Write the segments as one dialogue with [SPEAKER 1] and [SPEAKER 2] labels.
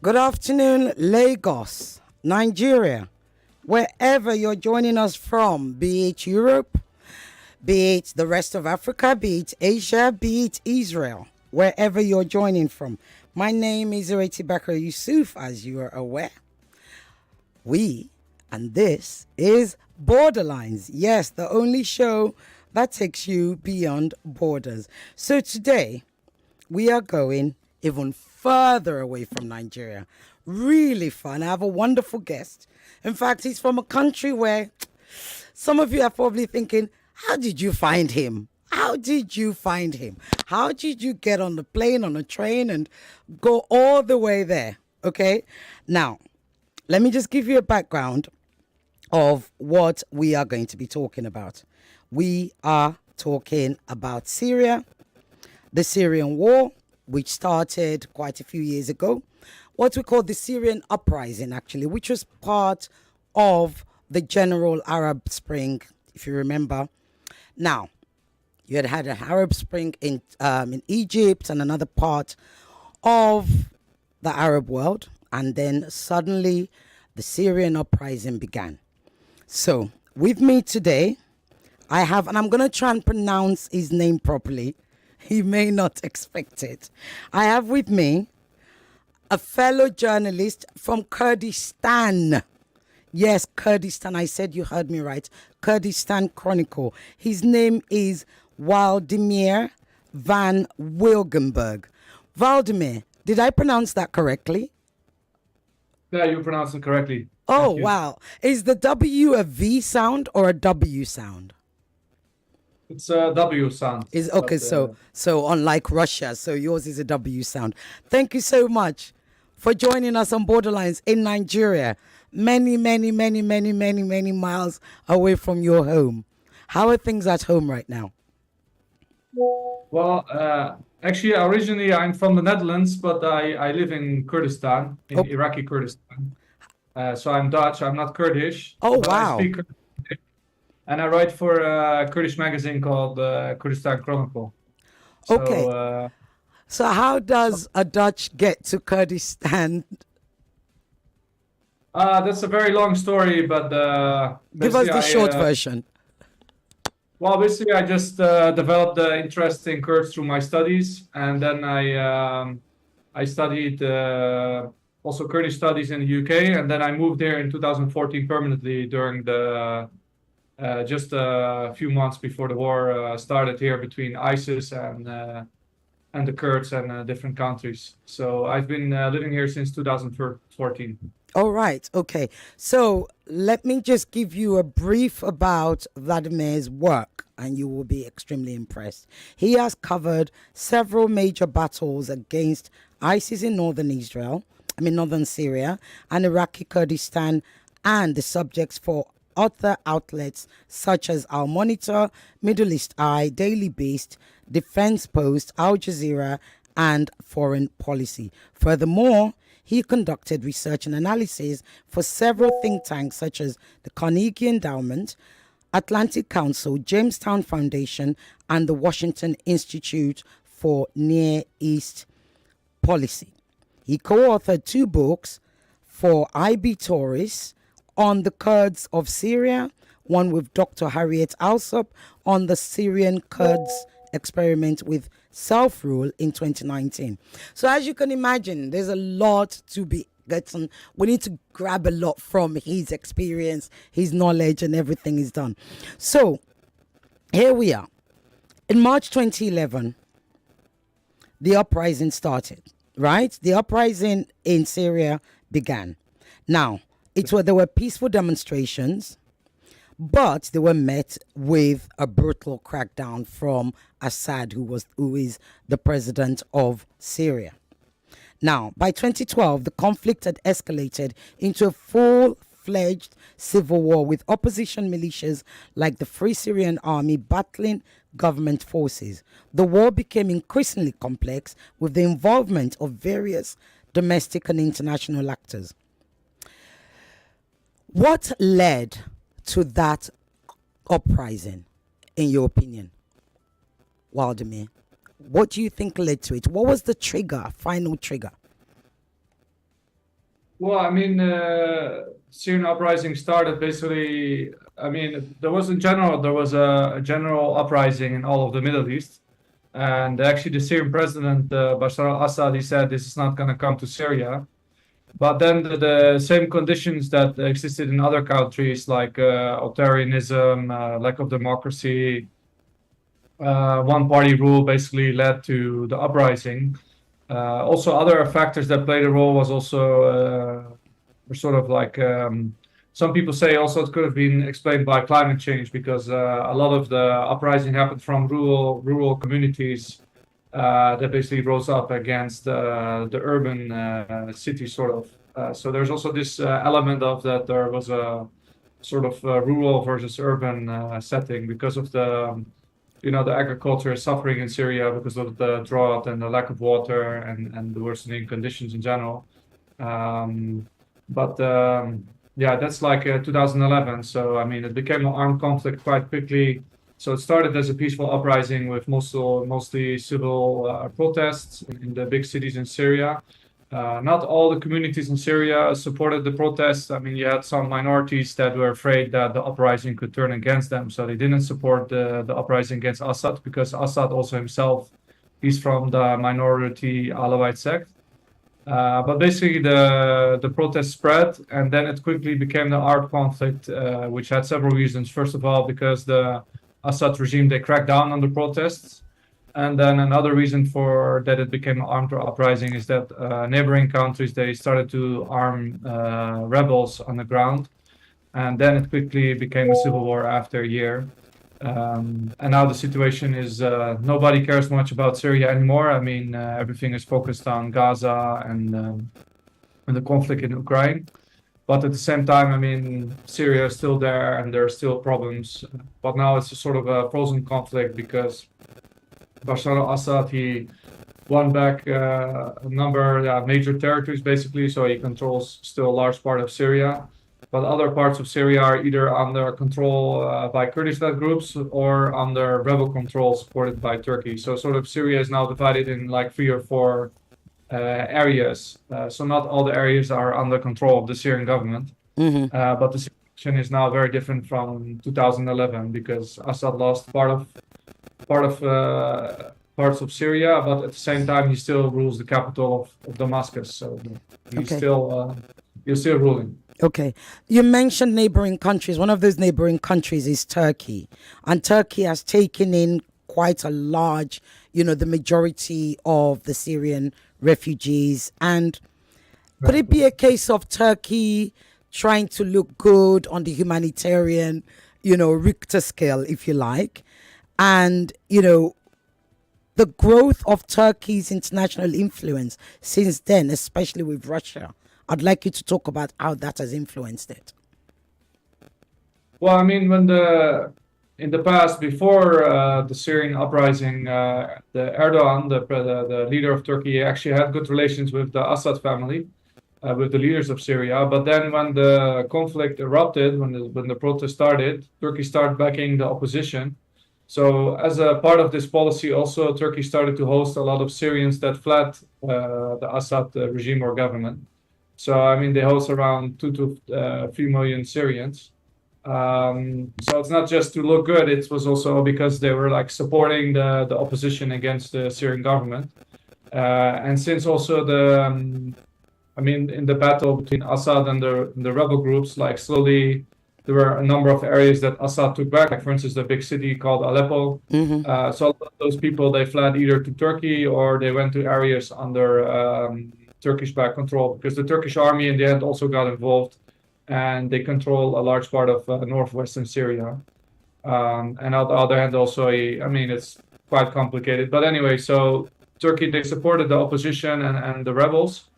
[SPEAKER 1] Good afternoon, Lagos, Nigeria, wherever you're joining us from, be it Europe, be it the rest of Africa, be it Asia, be it Israel, wherever you're joining from. My name is Ireti Bakare-Yusuf, as you are aware. And this is Borderlines. Yes, the only show that takes you beyond borders. So today, we are going even further away from Nigeria. Really fun. I have a wonderful guest. In fact, he's from a country where some of you are probably thinking, how did you find him? How did you find him? How did you get on the plane, on a train, and go all the way there? Okay? Now, let me just give you a background of what we are going to be talking about. We are talking about Syria, the Syrian war, which started quite a few years ago, what we call the Syrian Uprising, actually, which was part of the general Arab Spring, if you remember. Now, you had an Arab Spring in Egypt and another part of the Arab world, and then suddenly the Syrian Uprising began. So, with me today, I have, and I'm going to try and pronounce his name properly. He may not expect it. I have with me a fellow journalist from Kurdistan. Yes, Kurdistan. I said you heard me right. Kurdistan Chronicle. His name is Wladimir van Wilgenburg. Vladimir, did I pronounce that correctly?
[SPEAKER 2] Yeah, you pronounced it correctly.
[SPEAKER 1] Oh, wow. Is the W a V sound or a W sound?
[SPEAKER 2] It's a W sound.
[SPEAKER 1] Is okay, so unlike Russia, so yours is a W sound. Thank you so much for joining us on Borderlines in Nigeria. Many miles away from your home. How are things at home right now?
[SPEAKER 2] Well, actually, originally I'm from the Netherlands, but I live in Kurdistan, in Iraqi Kurdistan. So I'm Dutch, I'm not Kurdish.
[SPEAKER 1] Oh,
[SPEAKER 2] but
[SPEAKER 1] wow.
[SPEAKER 2] I speak Kurdish, and I write for a Kurdish magazine called Kurdistan Chronicle. So,
[SPEAKER 1] Okay. So how does a Dutch get to Kurdistan?
[SPEAKER 2] That's a very long story, but
[SPEAKER 1] Give us the short version.
[SPEAKER 2] Well, basically, I just developed the interest in Kurds through my studies, and then I studied also Kurdish studies in the UK, and then I moved there in 2014 permanently during the just a few months before the war started here between ISIS and the Kurds and different countries. So I've been living here since 2014.
[SPEAKER 1] All right. Okay. So let me just give you a brief about Vladimir's work, and you will be extremely impressed. He has covered several major battles against ISIS in northern Syria, and Iraqi Kurdistan, and the subjects for other outlets such as Al Monitor, Middle East Eye, Daily Beast, Defense Post, Al Jazeera, and Foreign Policy. Furthermore, he conducted research and analysis for several think tanks such as the Carnegie Endowment, Atlantic Council, Jamestown Foundation, and the Washington Institute for Near East Policy. He co-authored 2 books for IB Tauris on the Kurds of Syria, one with Dr. Harriet Alsop on the Syrian Kurds experiment with self-rule in 2019. So as you can imagine, there's a lot to be gotten. We need to grab a lot from his experience, his knowledge, and everything he's done. So here we are. In March 2011, the uprising started, right? The uprising in Syria began. Now, there were peaceful demonstrations, but they were met with a brutal crackdown from Assad, who is the president of Syria. Now, by 2012, the conflict had escalated into a full-fledged civil war with opposition militias like the Free Syrian Army battling government forces. The war became increasingly complex with the involvement of various domestic and international actors. What led to that uprising, in your opinion, Wladimir? What do you think led to it? What was the final trigger?
[SPEAKER 2] Well, I mean, Syrian uprising started basically. I mean, there was a general uprising in all of the Middle East, and actually the Syrian president Bashar al-Assad, he said this is not going to come to Syria. But then the same conditions that existed in other countries like authoritarianism, lack of democracy, one-party rule basically led to the uprising. Also, other factors that played a role was also sort of like some people say also it could have been explained by climate change because a lot of the uprising happened from rural communities that basically rose up against the urban city sort of. So there's also this element of that there was a sort of rural versus urban setting because of the agriculture is suffering in Syria because of the drought and the lack of water and the worsening conditions in general. But yeah, that's like 2011. So I mean, it became an armed conflict quite quickly. So it started as a peaceful uprising with mostly civil protests in the big cities in Syria. Not all the communities in Syria supported the protests. I mean, you had some minorities that were afraid that the uprising could turn against them, so they didn't support the uprising against Assad because Assad also himself, he's from the minority Alawite sect. But basically, the protest spread, and then it quickly became the armed conflict, which had several reasons. First of all, because the Assad regime they cracked down on the protests. And then another reason for that it became an armed uprising is that neighboring countries they started to arm rebels on the ground, and then it quickly became a civil war after a year. And now the situation is nobody cares much about Syria anymore. I mean, everything is focused on Gaza and the conflict in Ukraine. But at the same time, I mean, Syria is still there and there are still problems. But now it's a sort of a frozen conflict because Bashar al-Assad, he won back a number of major territories, basically, so he controls still a large part of Syria. But other parts of Syria are either under control by Kurdistan groups or under rebel control supported by Turkey. So sort of Syria is now divided in like 3 or 4 areas. So not all the areas are under control of the Syrian government. But the situation is now very different from 2011 because Assad lost parts of Syria, but at the same time he still rules the capital of Damascus. So he's still ruling.
[SPEAKER 1] Okay. You mentioned neighboring countries. One of those neighboring countries is Turkey. And Turkey has taken in quite a large, the majority of the Syrian refugees. And could it be a case of Turkey trying to look good on the humanitarian, Richter scale, if you like? And, the growth of Turkey's international influence since then, especially with Russia. I'd like you to talk about how that has influenced it.
[SPEAKER 2] Well, I mean, in the past, before the Syrian uprising, the Erdogan, the leader of Turkey, actually had good relations with the Assad family, with the leaders of Syria. But then, when the conflict erupted, when the protest started, Turkey started backing the opposition. So, as a part of this policy, also Turkey started to host a lot of Syrians that fled the Assad regime or government. So, I mean, they host around 2 to 3 million Syrians. So it's not just to look good; it was also because they were like supporting the opposition against the Syrian government. And since also in the battle between Assad and the rebel groups, like slowly there were a number of areas that Assad took back, like for instance the big city called Aleppo. So a lot of those people they fled either to Turkey or they went to areas under Turkish back control because the Turkish army in the end also got involved and they control a large part of northwestern Syria. And on the other hand, also, it's quite complicated. But anyway, so Turkey, they supported the opposition and the rebels.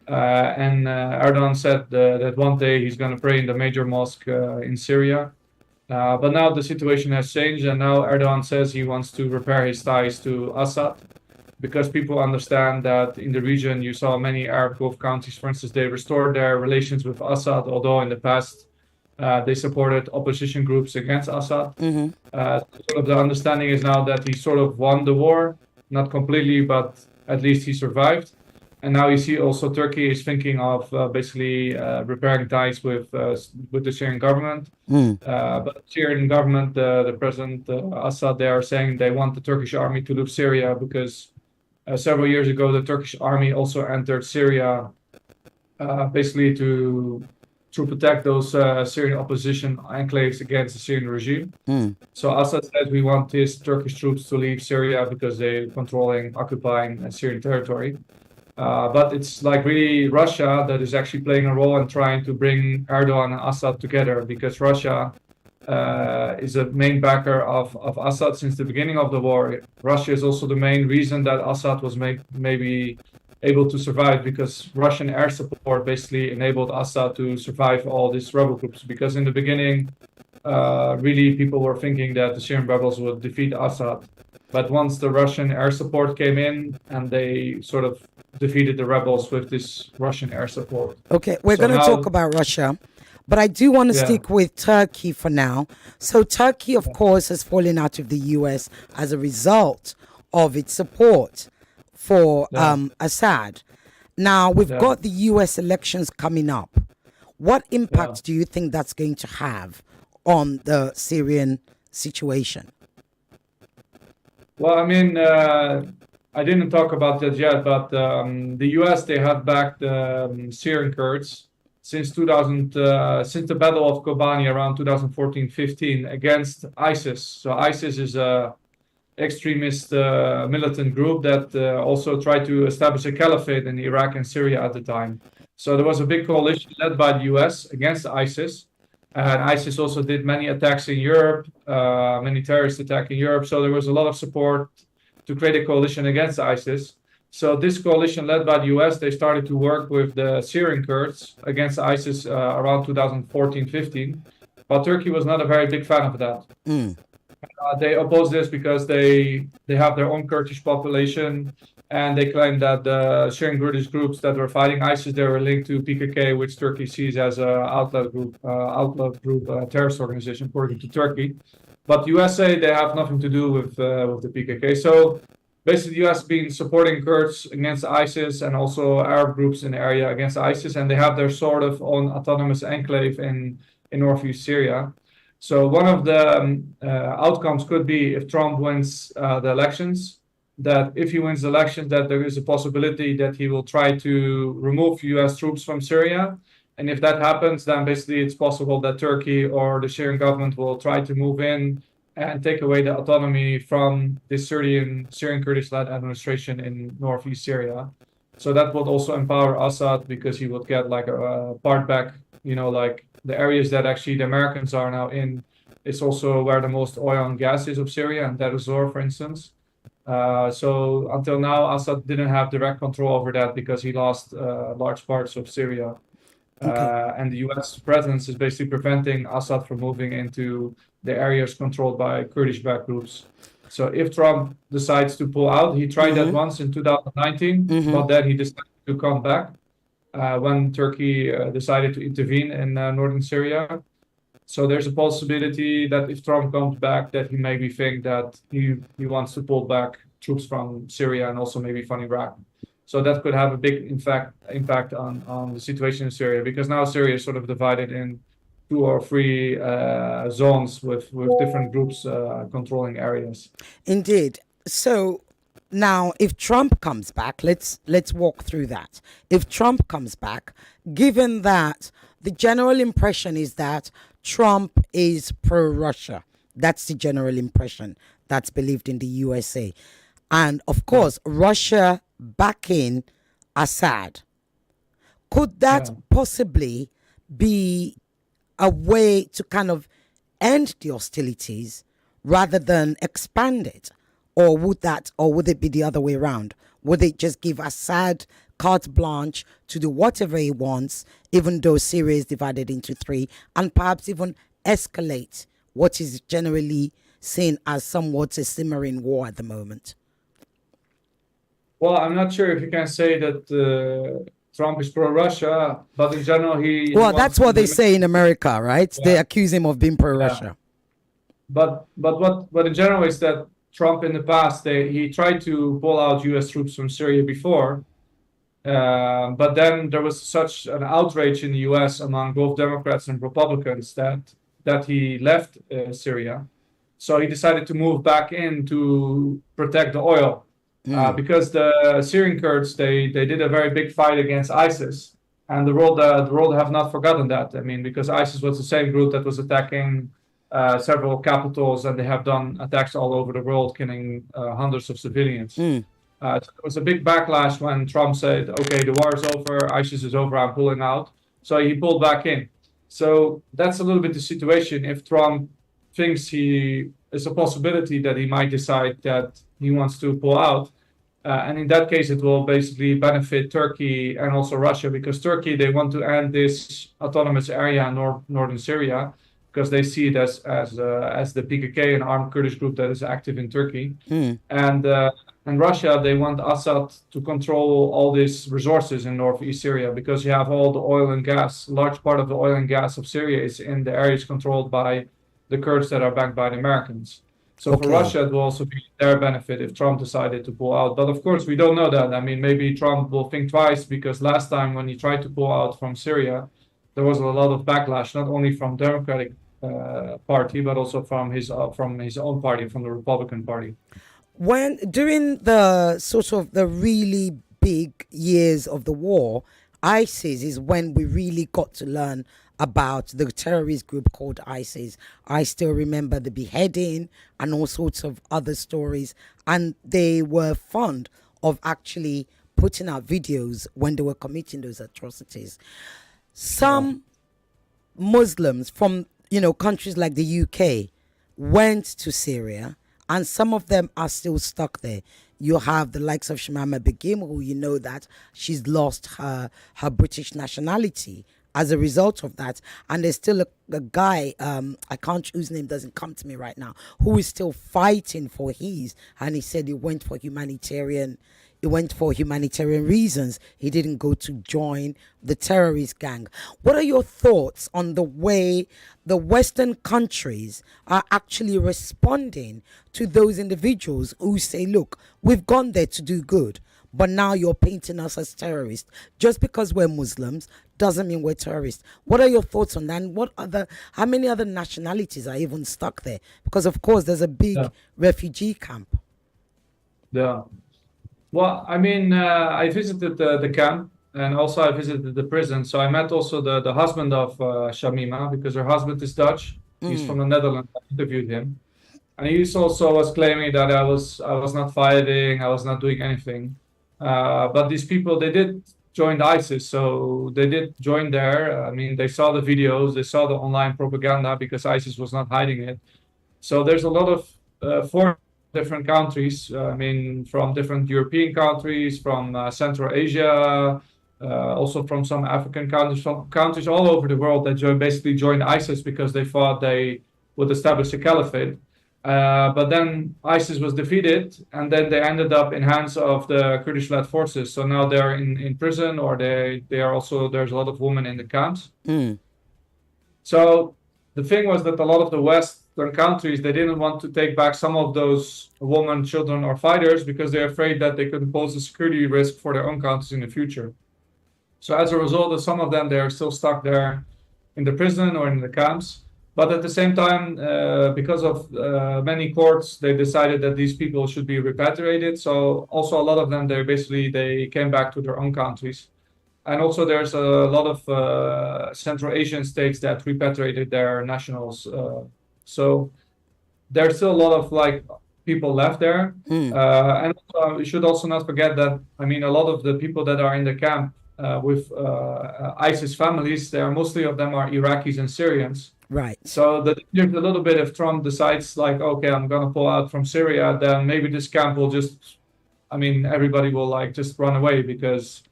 [SPEAKER 2] And Erdogan said that one day he's going to pray in the major mosque in Syria. But now the situation has changed, and now Erdogan says he wants to repair his ties to Assad because people understand that in the region you saw many Arab Gulf countries, for instance, they restored their relations with Assad, although in the past they supported opposition groups against Assad. Sort of the understanding is now that he sort of won the war, not completely, but at least he survived. And now you see also Turkey is thinking of basically repairing ties with the Syrian government. But the Syrian government, the President Assad, they are saying they want the Turkish army to leave Syria because several years ago the Turkish army also entered Syria basically to protect those Syrian opposition enclaves against the Syrian regime. So Assad said we want his Turkish troops to leave Syria because they're controlling, occupying Syrian territory. But it's like really Russia that is actually playing a role in trying to bring Erdogan and Assad together, because Russia is a main backer of Assad since the beginning of the war. Russia is also the main reason that Assad was maybe able to survive, because Russian air support basically enabled Assad to survive all these rebel groups. Because in the beginning, really people were thinking that the Syrian rebels would defeat Assad. But once the Russian air support came in and they sort of defeated the rebels with this Russian air support.
[SPEAKER 1] Okay, we're going to talk about Russia, but I do want to stick with Turkey for now. So Turkey, of course, has fallen out of the US as a result of its support for Assad. Now, we've got the US elections coming up. What impact do you think that's going to have on the Syrian situation?
[SPEAKER 2] Well, I mean, I didn't talk about that yet, but the US, they have backed Syrian Kurds since since the Battle of Kobani around 2014-15 against ISIS. So ISIS is a extremist militant group that also tried to establish a caliphate in Iraq and Syria at the time. So there was a big coalition led by the US against ISIS. And ISIS also did many attacks in Europe, many terrorist attacks in Europe. So there was a lot of support to create a coalition against ISIS. So this coalition led by the US, they started to work with the Syrian Kurds against ISIS around 2014-15. But Turkey was not a very big fan of that. They opposed this because they have their own Kurdish population, and they claim that the Syrian Kurdish groups that were fighting ISIS, they were linked to PKK, which Turkey sees as an outlaw group terrorist organization, according to Turkey. But USA, they have nothing to do with the PKK. So basically, the US been supporting Kurds against ISIS and also Arab groups in the area against ISIS, and they have their sort of own autonomous enclave in northeast Syria. So one of the outcomes could be, if Trump wins the elections, that if he wins the elections, that there is a possibility that he will try to remove US troops from Syria. And if that happens, then basically it's possible that Turkey or the Syrian government will try to move in and take away the autonomy from the Syrian Kurdish-led administration in northeast Syria. So that would also empower Assad, because he would get like a part back, like the areas that actually the Americans are now in. It's also where the most oil and gas is of Syria, and Deir ez-Zor, for instance. So until now, Assad didn't have direct control over that because he lost large parts of Syria. And the US presence is basically preventing Assad from moving into the areas controlled by Kurdish-backed groups. So if Trump decides to pull out, he tried that once in 2019, but then he decided to come back when Turkey decided to intervene in northern Syria. So there's a possibility that if Trump comes back, that he maybe think that he wants to pull back troops from Syria and also maybe from Iraq. So that could have a big impact on the situation in Syria, because now Syria is sort of divided in 2 or 3 zones with different groups controlling areas.
[SPEAKER 1] Indeed. So now, if Trump comes back, let's walk through that. If Trump comes back, given that the general impression is that Trump is pro-Russia, that's the general impression that's believed in the USA. And of course, Russia backing Assad. Could that possibly be a way to kind of end the hostilities rather than expand it? Or would it be the other way around? Would it just give Assad carte blanche to do whatever he wants, even though Syria is divided into 3, and perhaps even escalate what is generally seen as somewhat a simmering war at the moment?
[SPEAKER 2] Well, I'm not sure if you can say that Trump is pro-Russia, but in general,
[SPEAKER 1] Well, that's what they say in America, right? Yeah. They accuse him of being pro-Russia.
[SPEAKER 2] But what in general is that Trump in the past, he tried to pull out US troops from Syria before, But then there was such an outrage in the U.S. among both Democrats and Republicans that he left Syria. So he decided to move back in to protect the oil, because the Syrian Kurds they did a very big fight against ISIS, and the world have not forgotten that. I mean, because ISIS was the same group that was attacking several capitals, and they have done attacks all over the world, killing hundreds of civilians. So there was a big backlash when Trump said, "Okay, the war is over, ISIS is over, I'm pulling out." So he pulled back in. So that's a little bit the situation. If Trump thinks it's a possibility that he might decide that he wants to pull out, and in that case, it will basically benefit Turkey and also Russia, because Turkey, they want to end this autonomous area in northern Syria, because they see it as the PKK, an armed Kurdish group that is active in Turkey, and Russia, they want Assad to control all these resources in northeast Syria, because you have all the oil and gas. A large part of the oil and gas of Syria is in the areas controlled by the Kurds that are backed by the Americans. So for Russia, it will also be their benefit if Trump decided to pull out. But of course, we don't know that. I mean, maybe Trump will think twice, because last time when he tried to pull out from Syria, there was a lot of backlash, not only from Democratic Party, but also from his own party, from the Republican Party.
[SPEAKER 1] When during the sort of the really big years of the war, ISIS is when we really got to learn about the terrorist group called ISIS. I still remember the beheading and all sorts of other stories, and they were fond of actually putting out videos when they were committing those atrocities. Some Muslims from countries like the UK went to Syria, and some of them are still stuck there. You have the likes of Shamama Begim, who you know that she's lost her British nationality as a result of that. And there's still a guy, I can't, whose name doesn't come to me right now, who is still fighting for his. And he said he went for humanitarian reasons. He didn't go to join the terrorist gang. What are your thoughts on the way the Western countries are actually responding to those individuals who say, look, we've gone there to do good, but now you're painting us as terrorists? Just because we're Muslims doesn't mean we're terrorists. What are your thoughts on that? And how many other nationalities are even stuck there? Because of course there's a big refugee camp.
[SPEAKER 2] Yeah. Well, I mean, I visited the camp, and also I visited the prison. So I met also the husband of Shamima, because her husband is Dutch. He's from the Netherlands. I interviewed him, and he also was claiming that I was not fighting, I was not doing anything. But these people, they did join ISIS, so they did join there. I mean, they saw the videos, they saw the online propaganda, because ISIS was not hiding it. So there's a lot of foreign different countries, I mean, from different European countries, from Central Asia, also from some African countries, from countries all over the world that basically joined ISIS because they thought they would establish a caliphate. But then ISIS was defeated, and then they ended up in hands of the Kurdish-led forces. So now they're in prison, or they are also, there's a lot of women in the camps. So the thing was that a lot of the Western countries, they didn't want to take back some of those women, children, or fighters, because they're afraid that they could pose a security risk for their own countries in the future. So as a result of some of them, they're still stuck there in the prison or in the camps. But at the same time, because of many courts, they decided that these people should be repatriated. So also a lot of them, they came back to their own countries. And also there's a lot of Central Asian states that repatriated their nationals. So there's still a lot of people left there. And we should also not forget that, I mean, a lot of the people that are in the camp with ISIS families, mostly of them are Iraqis and Syrians.
[SPEAKER 1] Right.
[SPEAKER 2] So there's a little bit, if Trump decides okay, I'm going to pull out from Syria, then maybe this camp will everybody will just run away, because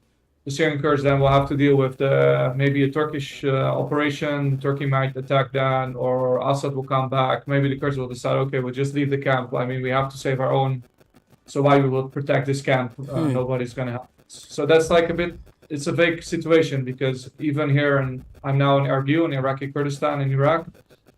[SPEAKER 2] the Syrian Kurds then will have to deal with maybe a Turkish operation. Turkey might attack them, or Assad will come back. Maybe the Kurds will decide, okay, we'll just leave the camp. I mean, we have to save our own. So why we will protect this camp? Nobody's going to help us. So that's it's a vague situation, because even here, and I'm now in Erbil, in Iraqi Kurdistan in Iraq.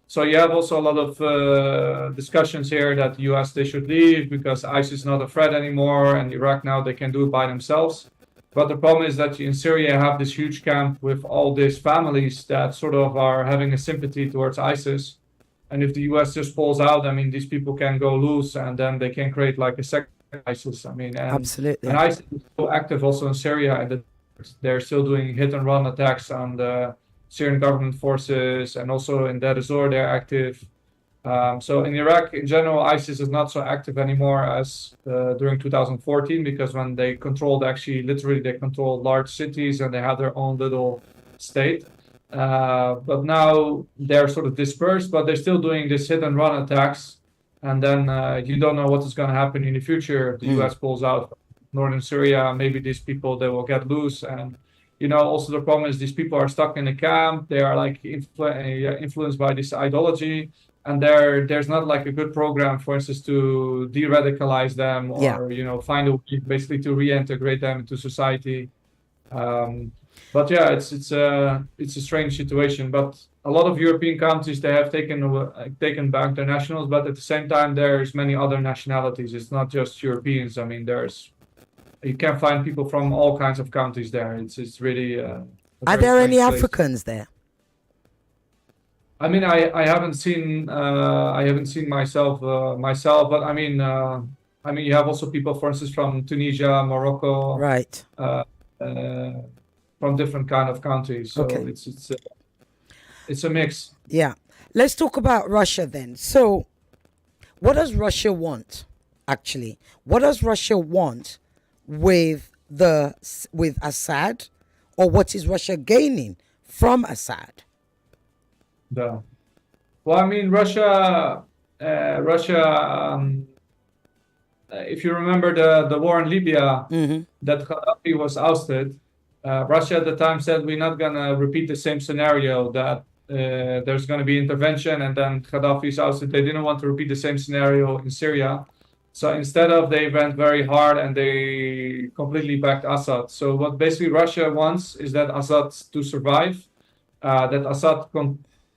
[SPEAKER 2] So you have also a lot of discussions here that the US, they should leave because ISIS is not a threat anymore, and Iraq now, they can do it by themselves. But the problem is that in Syria you have this huge camp with all these families that sort of are having a sympathy towards ISIS. And if the US just pulls out, I mean, these people can go loose and then they can create like a second ISIS. I mean, and
[SPEAKER 1] Absolutely.
[SPEAKER 2] ISIS is so active also in Syria, and they're still doing hit and run attacks on the Syrian government forces, and also in Deir ez-Zor they're active. So in Iraq, in general, ISIS is not so active anymore as during 2014, because when they controlled, actually, literally, they controlled large cities and they had their own little state. But now they're sort of dispersed, but they're still doing this hit and run attacks. And then you don't know what is going to happen in the future. If the US pulls out from northern Syria, maybe these people, they will get loose. And, you know, also the problem is these people are stuck in a camp. They are like influenced by this ideology. And there's not like a good program, for instance, to de-radicalize them, or you know, find a way basically to reintegrate them into society. But yeah, it's a strange situation. But a lot of European countries, they have taken back their nationals, but at the same time there's many other nationalities. It's not just Europeans. I mean, you can find people from all kinds of countries there. It's really
[SPEAKER 1] are there any Africans there?
[SPEAKER 2] I mean, I haven't seen myself, but I mean, you have also people, for instance, from Tunisia, Morocco,
[SPEAKER 1] right?
[SPEAKER 2] From different kind of countries. So
[SPEAKER 1] Okay.
[SPEAKER 2] It's a mix.
[SPEAKER 1] Yeah. Let's talk about Russia then. So, what does Russia want? Actually, what does Russia want with Assad, or what is Russia gaining from Assad?
[SPEAKER 2] Well, I mean, Russia. If you remember the war in Libya, that Gaddafi was ousted. Russia at the time said, we're not gonna repeat the same scenario, that there's gonna be intervention and then Gaddafi is ousted. They didn't want to repeat the same scenario in Syria. So instead of, they went very hard and they completely backed Assad. So what basically Russia wants is that Assad to survive, that Assad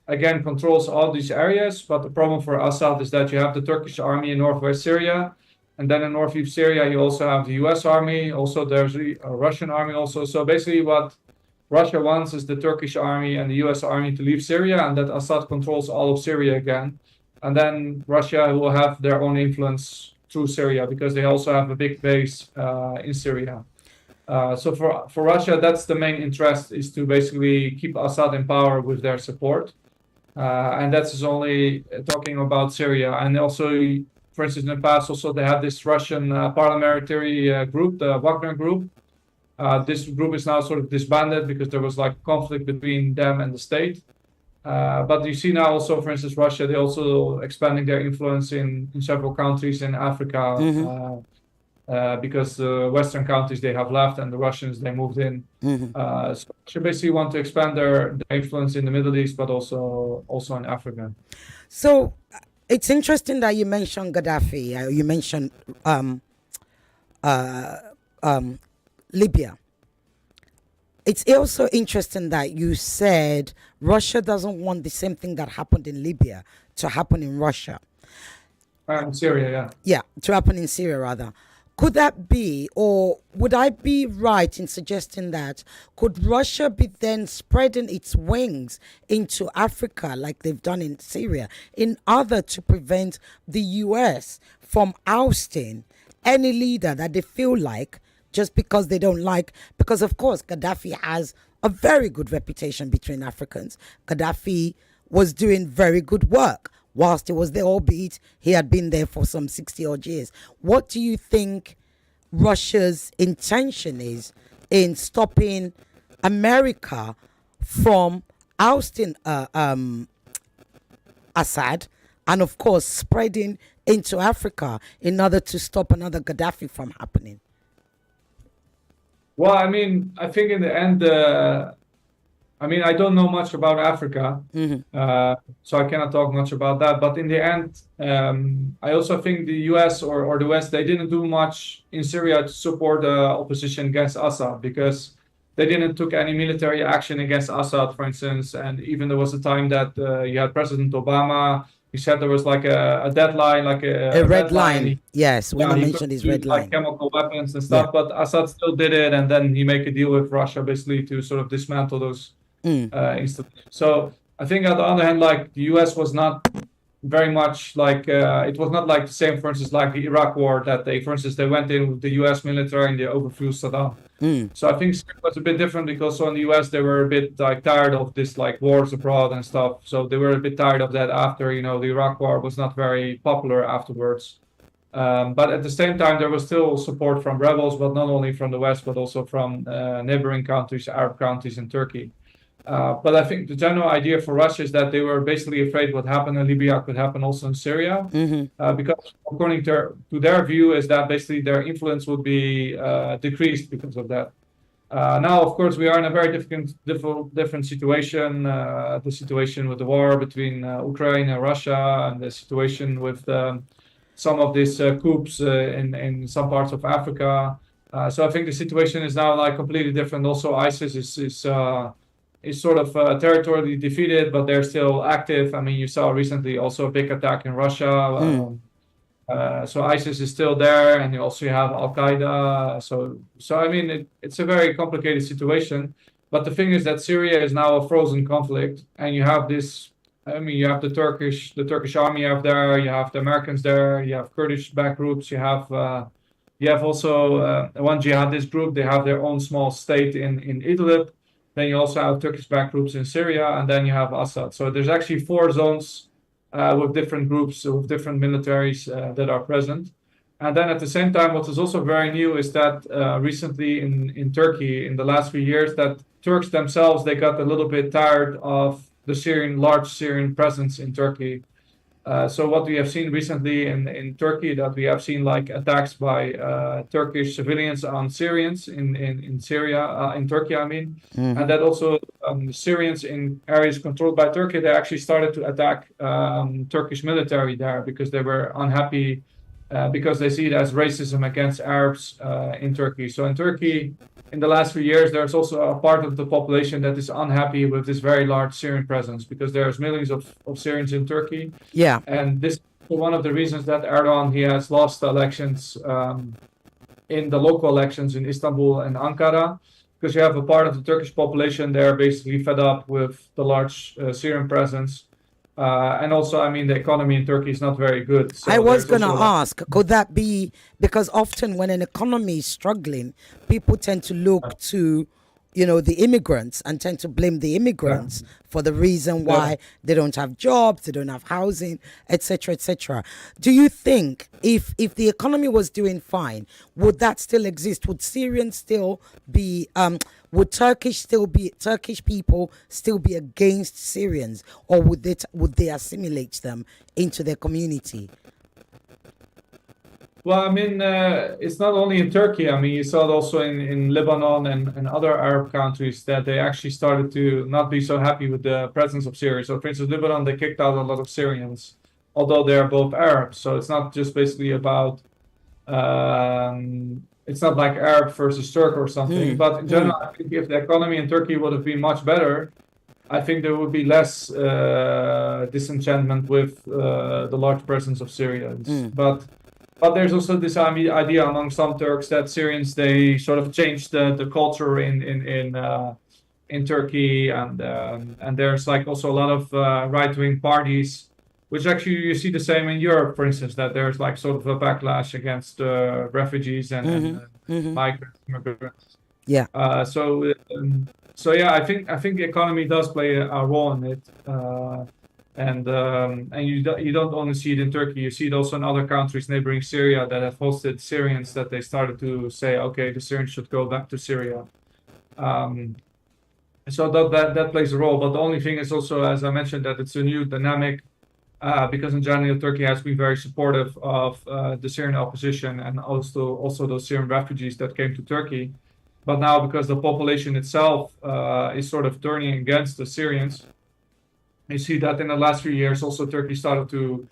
[SPEAKER 2] again controls all these areas. But the problem for Assad is that you have the Turkish army in northwest Syria, and then in northeast Syria you also have the US army. Also there's a Russian army also. So basically what Russia wants is the Turkish army and the US army to leave Syria, and that Assad controls all of Syria again. And then Russia will have their own influence through Syria, because they also have a big base in Syria. So for Russia, that's the main interest, is to basically keep Assad in power with their support. And that's only talking about Syria. And also, for instance, in the past, also they had this Russian paramilitary group, the Wagner group. This group is now sort of disbanded because there was like conflict between them and the state. But you see now also, for instance, Russia, they're also expanding their influence in several countries in Africa, because the Western countries, they have left, and the Russians, they moved in. So they basically want to expand their influence in the Middle East, but also in Africa.
[SPEAKER 1] So it's interesting that you mentioned Gaddafi. You mentioned Libya. It's also interesting that you said Russia doesn't want the same thing that happened in Libya to happen in Russia.
[SPEAKER 2] Syria, yeah.
[SPEAKER 1] Yeah, to happen in Syria, rather. Could that be, or would I be right in suggesting that, could Russia be then spreading its wings into Africa like they've done in Syria, in order to prevent the US from ousting any leader that they feel like, just because they don't like, because of course Gaddafi has a very good reputation between Africans. Gaddafi was doing very good work whilst he was there, albeit he had been there for some 60 odd years. What do you think Russia's intention is in stopping America from ousting Assad, and of course spreading into Africa in order to stop another Gaddafi from happening?
[SPEAKER 2] Well, I mean, I think in the end, I mean, I don't know much about Africa, so I cannot talk much about that. But in the end, I also think the US or the West, they didn't do much in Syria to support the opposition against Assad, because they didn't took any military action against Assad, for instance. And even there was a time that you had President Obama he said there was like a deadline, like
[SPEAKER 1] A
[SPEAKER 2] a
[SPEAKER 1] red
[SPEAKER 2] red line.
[SPEAKER 1] line. Yes, when
[SPEAKER 2] Yeah,
[SPEAKER 1] he
[SPEAKER 2] he
[SPEAKER 1] mentioned
[SPEAKER 2] couldn't
[SPEAKER 1] his
[SPEAKER 2] use
[SPEAKER 1] red
[SPEAKER 2] like
[SPEAKER 1] line.
[SPEAKER 2] chemical weapons and
[SPEAKER 1] Yeah.
[SPEAKER 2] stuff, but Assad still did it, and then he made a deal with Russia basically to sort of dismantle those installations. So I think on the other hand, like the US was not very much like it was not like the same, for instance, like the Iraq war that they, for instance, they went in with the US military and they overthrew Saddam. So I think Syria was a bit different because so in the US they were a bit like tired of this like wars abroad and stuff. So they were a bit tired of that after, you know, the Iraq war was not very popular afterwards. But at the same time, there was still support from rebels, but not only from the West, but also from neighboring countries, Arab countries, and Turkey. But I think the general idea for Russia is that they were basically afraid what happened in Libya could happen also in Syria, because according to their view is that basically their influence would be decreased because of that. Now, of course, we are in a very different situation. The situation with the war between Ukraine and Russia, and the situation with some of these coups in some parts of Africa. So I think the situation is now like completely different. Also, ISIS is sort of territorially defeated, but they're still active. I mean, you saw recently also a big attack in Russia. So ISIS is still there, and you also have Al Qaeda. So I mean, it's a very complicated situation. But the thing is that Syria is now a frozen conflict, and you have this. I mean, you have the Turkish army you have there. You have the Americans there. You have Kurdish-backed groups. You have also one jihadist group. They have their own small state in Idlib. Then you also have Turkish-backed groups in Syria, and then you have Assad. So there's actually 4 zones with different groups, with different militaries that are present. And then at the same time, what is also very new is that recently in Turkey, in the last few years, that Turks themselves, they got a little bit tired of the large Syrian presence in Turkey. So what we have seen recently in Turkey, that we have seen like attacks by Turkish civilians on Syrians in Syria, in Turkey, I mean, and that also Syrians in areas controlled by Turkey, they actually started to attack Turkish military there because they were unhappy because they see it as racism against Arabs in Turkey. So in Turkey, in the last few years, there's also a part of the population that is unhappy with this very large Syrian presence because there's millions of Syrians in Turkey.
[SPEAKER 1] Yeah.
[SPEAKER 2] And this is one of the reasons that Erdogan, he has lost the elections in the local elections in Istanbul and Ankara, because you have a part of the Turkish population there basically fed up with the large Syrian presence. And also, I mean, the economy in Turkey is not very good. So
[SPEAKER 1] I was going to ask, could that be because often when an economy is struggling, people tend to look to, you know, the immigrants and tend to blame the immigrants for the reason why they don't have jobs, they don't have housing, etc., etc. Do you think if the economy was doing fine, would that still exist? Would Syrians still be would Turkish people still be against Syrians, or would they assimilate them into their community?
[SPEAKER 2] Well, I mean, it's not only in Turkey. I mean, you saw it also in Lebanon and other Arab countries that they actually started to not be so happy with the presence of Syria. So, for instance, Lebanon, they kicked out a lot of Syrians, although they are both Arabs. So it's not just basically about, it's not like Arab versus Turk or something. But in general, I think if the economy in Turkey would have been much better, I think there would be less disenchantment with the large presence of Syrians. But there's also this idea among some Turks that Syrians, they sort of changed the culture in Turkey, and there's like also a lot of right-wing parties, which actually you see the same in Europe, for instance, that there's like sort of a backlash against refugees and migrants.
[SPEAKER 1] Yeah.
[SPEAKER 2] So yeah, I think the economy does play a role in it. And you don't only see it in Turkey, you see it also in other countries neighboring Syria that have hosted Syrians, that they started to say, okay, the Syrians should go back to Syria. So that plays a role. But the only thing is also, as I mentioned, that it's a new dynamic because in general Turkey has been very supportive of the Syrian opposition and also those Syrian refugees that came to Turkey. But now, because the population itself is sort of turning against the Syrians, you see that in the last few years, also Turkey started to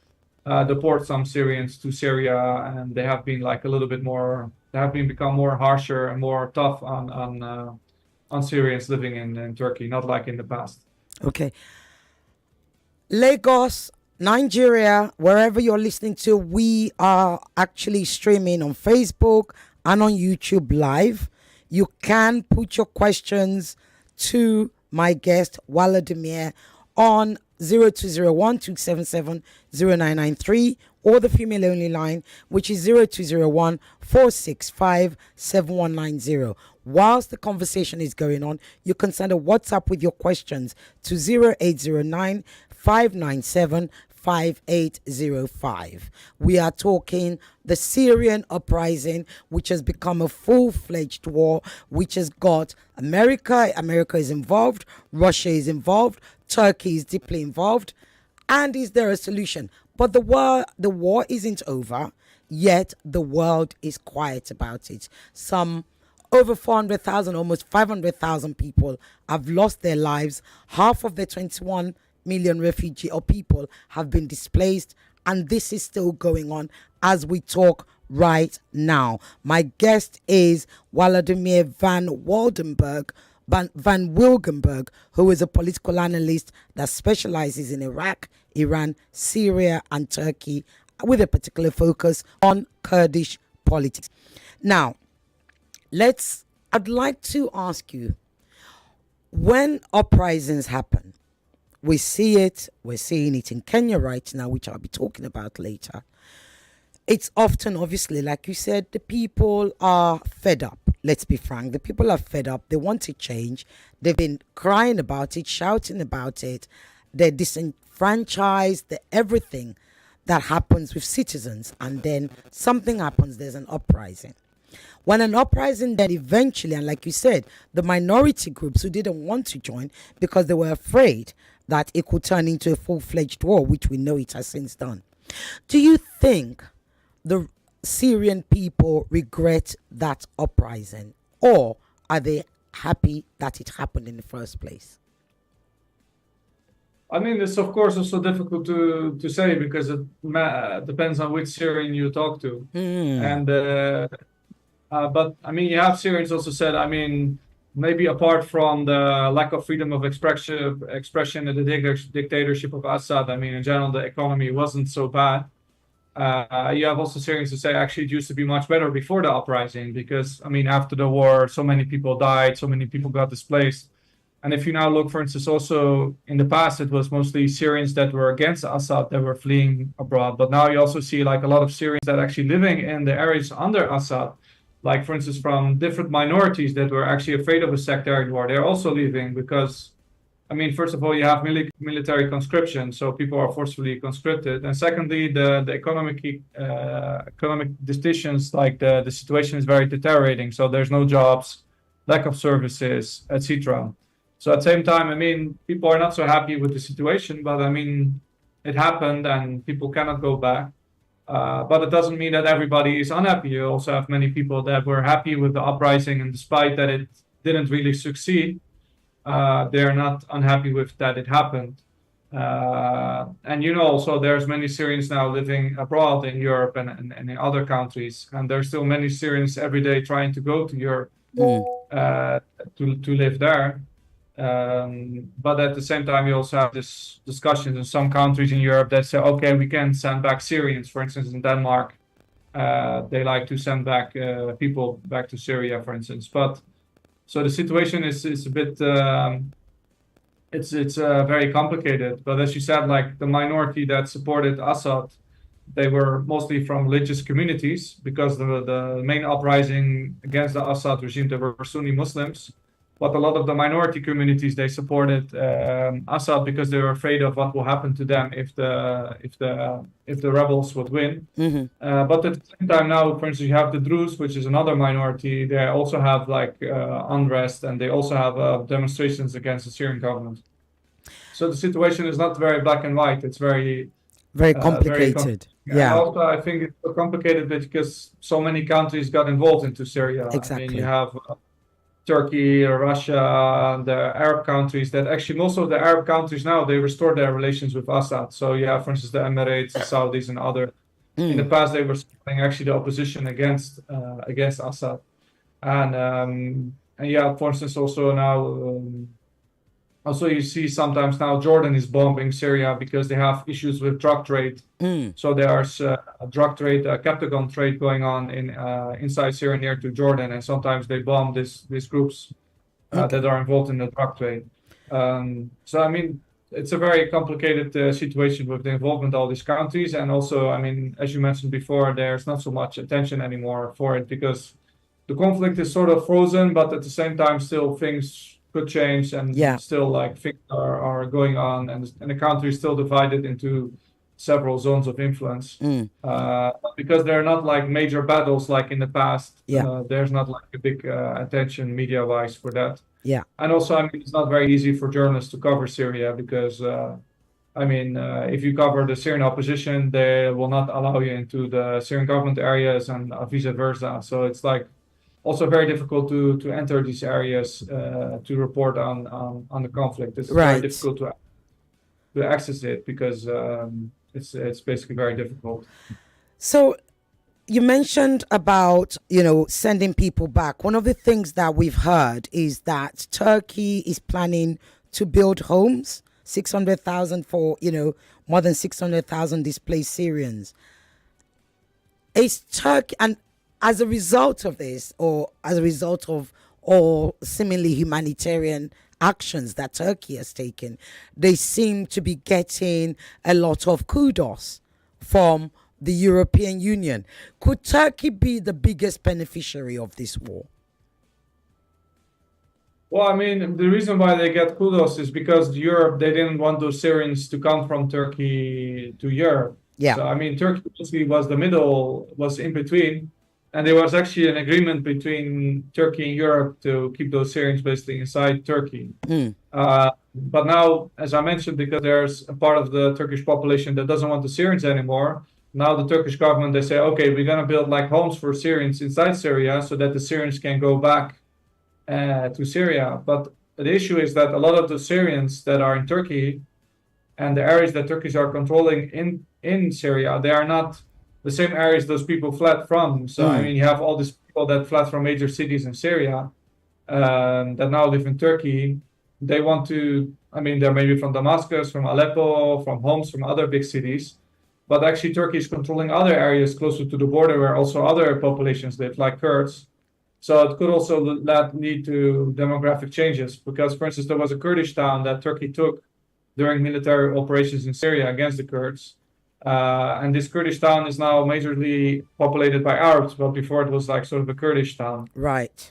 [SPEAKER 2] deport some Syrians to Syria, and they have been like a little bit more. They have been become more harsher and more tough on Syrians living in Turkey, not like in the past.
[SPEAKER 1] Okay. Lagos Nigeria, wherever you're listening to, we are actually streaming on Facebook and on YouTube live. You can put your questions to my guest, Wladimir, on 0201 277 0993 or the female only line, which is 0201 465 7190. Whilst the conversation is going on, you can send a WhatsApp with your questions to 0809 597 5805. We are talking the Syrian Uprising, which has become a full-fledged war, which has got America is involved, Russia is involved, Turkey is deeply involved. And is there a solution? But the war isn't over, yet the world is quiet about it. Some over 400,000, almost 500,000 people have lost their lives. Half of the 21 million refugee or people have been displaced, and this is still going on as we talk right now. My guest is Wladimir van Wilgenburg, who is a political analyst that specializes in Iraq, Iran, Syria, and Turkey, with a particular focus on Kurdish politics. Now, I'd like to ask you, when uprisings happen, we're seeing it in Kenya right now, which I'll be talking about later. It's often, obviously, like you said, the people are fed up. Let's be frank. The people are fed up. They want to change. They've been crying about it, shouting about it. They're disenfranchised, everything that happens with citizens. And then something happens, there's an uprising. When an uprising then eventually, and like you said, the minority groups who didn't want to join because they were afraid that it could turn into a full-fledged war, which we know it has since done. Do you think the Syrian people regret that uprising, or are they happy that it happened in the first place?
[SPEAKER 2] I mean, it's of course also difficult to say because it depends on which Syrian you talk to. And but I mean, you have Syrians also said, I mean, maybe apart from the lack of freedom of expression and the dictatorship of Assad, I mean, in general, the economy wasn't so bad. You have also Syrians who say actually it used to be much better before the uprising because, I mean, after the war, so many people died, so many people got displaced. And if you now look, for instance, also in the past, it was mostly Syrians that were against Assad that were fleeing abroad. But now you also see like a lot of Syrians that are actually living in the areas under Assad, like, for instance, from different minorities that were actually afraid of a sectarian war. They're also leaving because, I mean, first of all, you have military conscription, so people are forcefully conscripted. And secondly, the economic decisions, like the situation is very deteriorating. So there's no jobs, lack of services, etc. So at the same time, I mean, people are not so happy with the situation, but I mean, it happened and people cannot go back. But it doesn't mean that everybody is unhappy. You also have many people that were happy with the uprising, and despite that it didn't really succeed, they're not unhappy with that it happened. And you know, also there's many Syrians now living abroad in Europe and in other countries, and there's still many Syrians every day trying to go to Europe to live there. But at the same time, you also have this discussion in some countries in Europe that say, okay, we can send back Syrians. For instance, in Denmark, they like to send back people back to Syria, for instance. But so the situation is a bit, it's very complicated. But as you said, like the minority that supported Assad, they were mostly from religious communities because the main uprising against the Assad regime, they were Sunni Muslims. But a lot of the minority communities, they supported Assad because they were afraid of what will happen to them if the rebels would win. But at the same time now, for instance, you have the Druze, which is another minority. They also have like unrest, and they also have demonstrations against the Syrian government. So the situation is not very black and white. It's very
[SPEAKER 1] complicated.
[SPEAKER 2] And also, I think it's so complicated because so many countries got involved into Syria.
[SPEAKER 1] Exactly.
[SPEAKER 2] I mean, you have Turkey, Russia, the Arab countries that actually most of the Arab countries now, they restored their relations with Assad. So you have, for instance, the Emirates, the Saudis, and other. In the past, they were supporting actually the opposition against Assad. And yeah, for instance, also now Also, you see sometimes now Jordan is bombing Syria because they have issues with drug trade. So there's a drug trade, a Captagon trade going on in inside Syria near to Jordan, and sometimes they bomb these groups that are involved in the drug trade. So I mean, it's a very complicated situation with the involvement of all these countries, and also, I mean, as you mentioned before, there's not so much attention anymore for it because the conflict is sort of frozen, but at the same time, still things could change, and
[SPEAKER 1] Yeah.
[SPEAKER 2] still like things are going on, and the country is still divided into several zones of influence. Because they're not like major battles like in the past.
[SPEAKER 1] Yeah.
[SPEAKER 2] There's not like a big attention media-wise for that.
[SPEAKER 1] Yeah.
[SPEAKER 2] And also, I mean, it's not very easy for journalists to cover Syria because, I mean, if you cover the Syrian opposition, they will not allow you into the Syrian government areas and vice versa. So it's like also very difficult to enter these areas to report on the conflict. It's very
[SPEAKER 1] Right.
[SPEAKER 2] difficult to access it because it's basically very difficult.
[SPEAKER 1] So you mentioned about, sending people back. One of the things that we've heard is that Turkey is planning to build homes, 600,000 for, more than 600,000 displaced Syrians. Is Turkey, and as a result of this, or as a result of all seemingly humanitarian actions that Turkey has taken, they seem to be getting a lot of kudos from the European Union. Could Turkey be the biggest beneficiary of this war?
[SPEAKER 2] Well, I mean, the reason why they get kudos is because Europe, they didn't want those Syrians to come from Turkey to Europe.
[SPEAKER 1] Yeah.
[SPEAKER 2] So, I mean, Turkey basically was in between. And there was actually an agreement between Turkey and Europe to keep those Syrians basically inside Turkey. But now, as I mentioned, because there's a part of the Turkish population that doesn't want the Syrians anymore, now the Turkish government, they say, okay, we're going to build like homes for Syrians inside Syria so that the Syrians can go back to Syria. But the issue is that a lot of the Syrians that are in Turkey and the areas that Turkish are controlling in Syria, they are not the same areas those people fled from. So, I mean, you have all these people that fled from major cities in Syria that now live in Turkey. They want to, I mean, they're maybe from Damascus, from Aleppo, from Homs, from other big cities. But actually, Turkey is controlling other areas closer to the border where also other populations live, like Kurds. So it could also lead to demographic changes. Because, for instance, there was a Kurdish town that Turkey took during military operations in Syria against the Kurds. And this Kurdish town is now majorly populated by Arabs, but before it was like sort of a Kurdish town.
[SPEAKER 1] Right.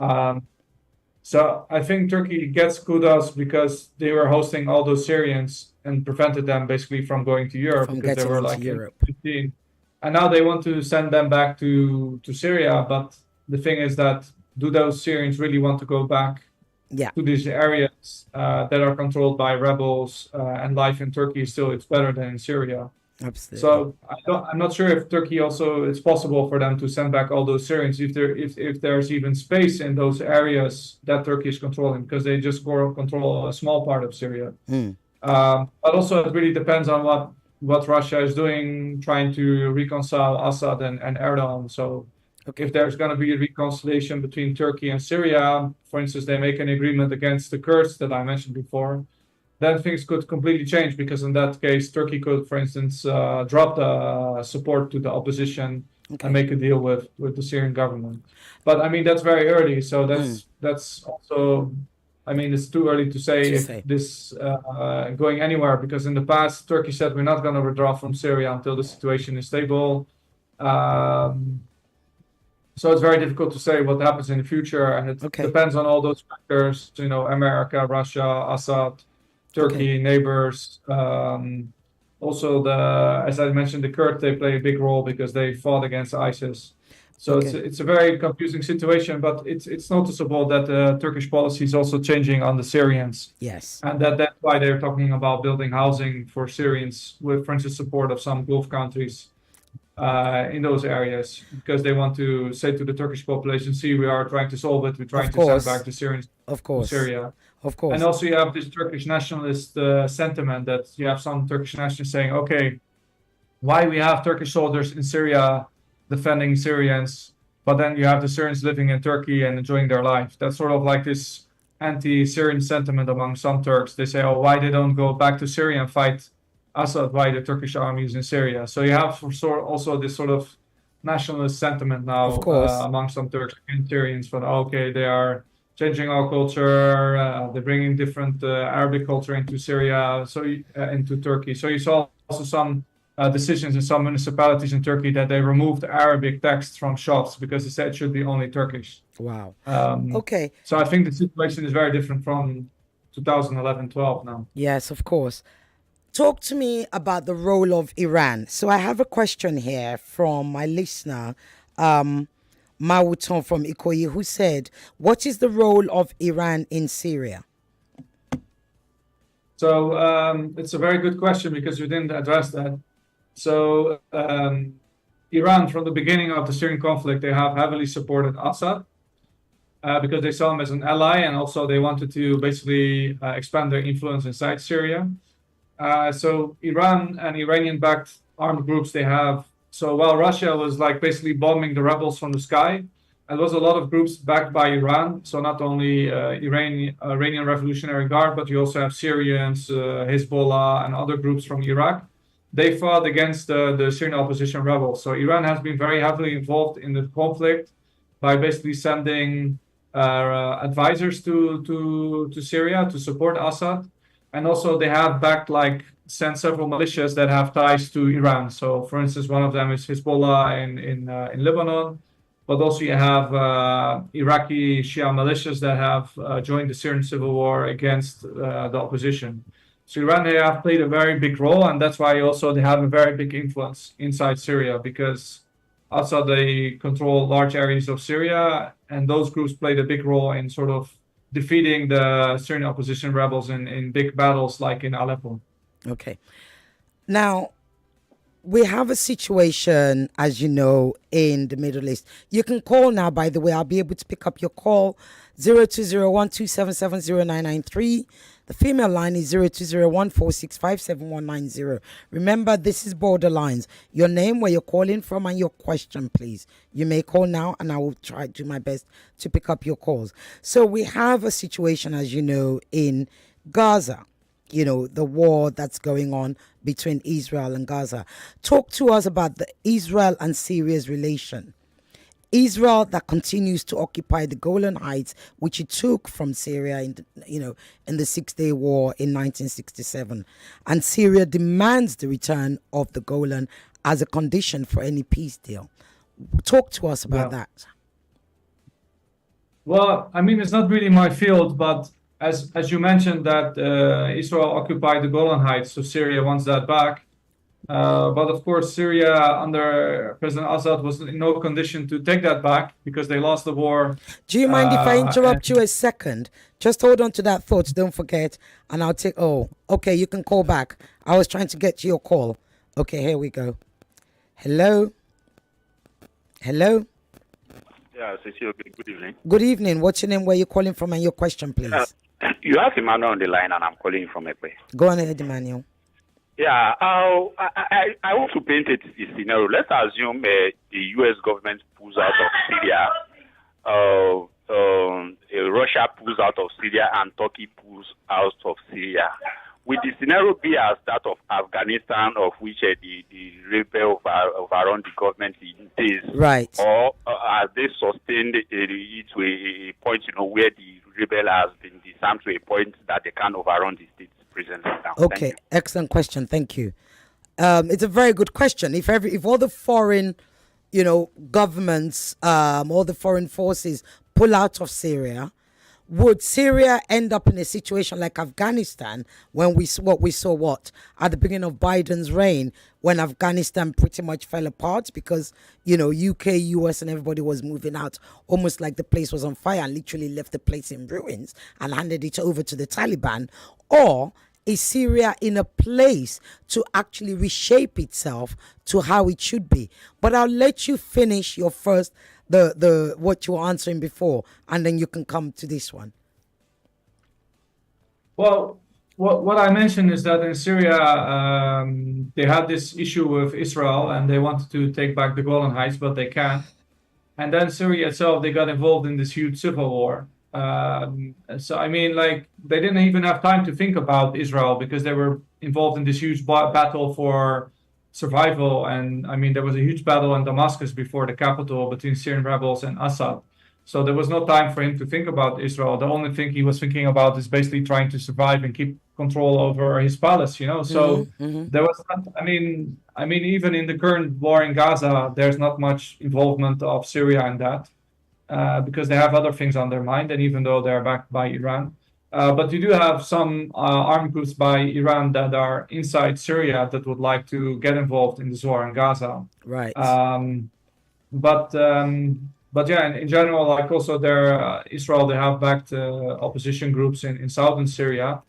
[SPEAKER 2] So I think Turkey gets kudos because they were hosting all those Syrians and prevented them basically from going to Europe
[SPEAKER 1] From
[SPEAKER 2] because they
[SPEAKER 1] getting
[SPEAKER 2] were
[SPEAKER 1] into
[SPEAKER 2] like
[SPEAKER 1] Europe.
[SPEAKER 2] 15. And now they want to send them back to Syria. But the thing is that do those Syrians really want to go back to these areas that are controlled by rebels and life in Turkey still it's better than in Syria.
[SPEAKER 1] Absolutely.
[SPEAKER 2] So I'm not sure if Turkey also it's possible for them to send back all those Syrians if there's even space in those areas that Turkey is controlling because they just control a small part of Syria. But also it really depends on what Russia is doing, trying to reconcile Assad and Erdogan. So if there's going to be a reconciliation between Turkey and Syria, for instance, they make an agreement against the Kurds that I mentioned before, then things could completely change because in that case, Turkey could, for instance, drop the support to the opposition and make a deal with the Syrian government. But I mean, that's very early. So that's also, I mean, it's too early to say if this going anywhere because in the past, Turkey said we're not going to withdraw from Syria until the situation is stable. So it's very difficult to say what happens in the future. And it depends on all those factors, America, Russia, Assad, Turkey, neighbors. Also, as I mentioned, the Kurds, they play a big role because they fought against ISIS. So it's a very confusing situation, but it's noticeable that the Turkish policy is also changing on the Syrians.
[SPEAKER 1] Yes.
[SPEAKER 2] And that's why they're talking about building housing for Syrians with, for instance, support of some Gulf countries in those areas because they want to say to the Turkish population, see, we are trying to solve it. We're trying to send back the Syrians to Syria.
[SPEAKER 1] Of course.
[SPEAKER 2] And also you have this Turkish nationalist sentiment that you have some Turkish nationalists saying, okay, why we have Turkish soldiers in Syria defending Syrians, but then you have the Syrians living in Turkey and enjoying their life. That's sort of like this anti-Syrian sentiment among some Turks. They say, oh, why they don't go back to Syria and fight Assad, why the Turkish army is in Syria. So you have also this sort of nationalist sentiment now
[SPEAKER 1] Of course.
[SPEAKER 2] among some Turks and Syrians for, okay, they are changing our culture, they're bringing different Arabic culture into Syria, into Turkey. So you saw also some decisions in some municipalities in Turkey that they removed Arabic text from shops because they said it should be only Turkish.
[SPEAKER 1] Wow.
[SPEAKER 2] Um,
[SPEAKER 1] Okay.
[SPEAKER 2] So I think the situation is very different from 2011-12 now.
[SPEAKER 1] Yes, of course. Talk to me about the role of Iran. So I have a question here from my listener, Mawuton from Ikoyi, who said, what is the role of Iran in Syria?
[SPEAKER 2] So it's a very good question because you didn't address that. So Iran, from the beginning of the Syrian conflict, they have heavily supported Assad because they saw him as an ally, and also they wanted to basically expand their influence inside Syria. So Iran and Iranian-backed armed groups they have. So while Russia was like basically bombing the rebels from the sky, there was a lot of groups backed by Iran. So not only Iranian Revolutionary Guard, but you also have Syrians, Hezbollah, and other groups from Iraq. They fought against the Syrian opposition rebels. So Iran has been very heavily involved in the conflict by basically sending advisors to Syria to support Assad. And also they have sent several militias that have ties to Iran. So for instance, one of them is Hezbollah in Lebanon. But also you have Iraqi Shia militias that have joined the Syrian civil war against the opposition. So Iran, they have played a very big role, and that's why also they have a very big influence inside Syria, because Assad, they control large areas of Syria, and those groups played a big role in sort of defeating the Syrian opposition rebels in big battles like in Aleppo.
[SPEAKER 1] Okay. Now, we have a situation, as you know, in the Middle East. You can call now, by the way. I'll be able to pick up your call, 0201-277-0993. The female line is 0201-465-7190. Remember, this is Borderlines. Your name, where you're calling from, and your question, please. You may call now, and I will try to do my best to pick up your calls. So we have a situation, as you know, in Gaza. You know, the war that's going on between Israel and Gaza. Talk to us about the Israel and Syria's relation. Israel that continues to occupy the Golan Heights, which it took from Syria in the Six-Day War in 1967. And Syria demands the return of the Golan as a condition for any peace deal. Talk to us about that.
[SPEAKER 2] Well, I mean, it's not really my field, but as you mentioned that Israel occupied the Golan Heights, so Syria wants that back. But of course, Syria under President Assad was in no condition to take that back because they lost the war.
[SPEAKER 1] Do you mind if I interrupt you a second? Just hold on to that thought, don't forget. And I'll take, okay, you can call back. I was trying to get to your call. Okay, here we go. Hello? Hello?
[SPEAKER 3] Yeah, Cecile, good evening.
[SPEAKER 1] Good evening. What's your name, where you're calling from, and your question, please?
[SPEAKER 3] You have Emmanuel on the line, and I'm calling from Ekpe.
[SPEAKER 1] Go on ahead, Emmanuel.
[SPEAKER 3] Yeah, I want to paint a scenario. Let's assume the U.S. government pulls out of Syria, Russia pulls out of Syria, and Turkey pulls out of Syria. Will the scenario be as that of Afghanistan, of which the rebel overrun the government in days?
[SPEAKER 1] Right.
[SPEAKER 3] Or are they sustained it to a point, where the rebel has been disarmed to a point that they can't overrun the state presently now?
[SPEAKER 1] Okay, excellent question. Thank you. It's a very good question. If all the foreign, governments, all the foreign forces pull out of Syria, would Syria end up in a situation like Afghanistan when we saw at the beginning of Biden's reign, when Afghanistan pretty much fell apart because, UK, US and everybody was moving out, almost like the place was on fire, and literally left the place in ruins and handed it over to the Taliban? Or is Syria in a place to actually reshape itself to how it should be? But I'll let you finish your first the what you were answering before, and then you can come to this one.
[SPEAKER 2] Well, what I mentioned is that in Syria, they had this issue with Israel, and they wanted to take back the Golan Heights, but they can't. And then Syria itself, they got involved in this huge civil war. So I mean, like they didn't even have time to think about Israel because they were involved in this huge battle for survival. And I mean, there was a huge battle in Damascus before the capital between Syrian rebels and Assad. So there was no time for him to think about Israel. The only thing he was thinking about is basically trying to survive and keep control over his palace, you know. So there was not, I mean, even in the current war in Gaza, there's not much involvement of Syria in that. Because they have other things on their mind, and even though they're backed by Iran. But you do have some armed groups by Iran that are inside Syria that would like to get involved in this war in Gaza.
[SPEAKER 1] Right.
[SPEAKER 2] But yeah, in general, like also there, Israel, they have backed opposition groups in southern Syria.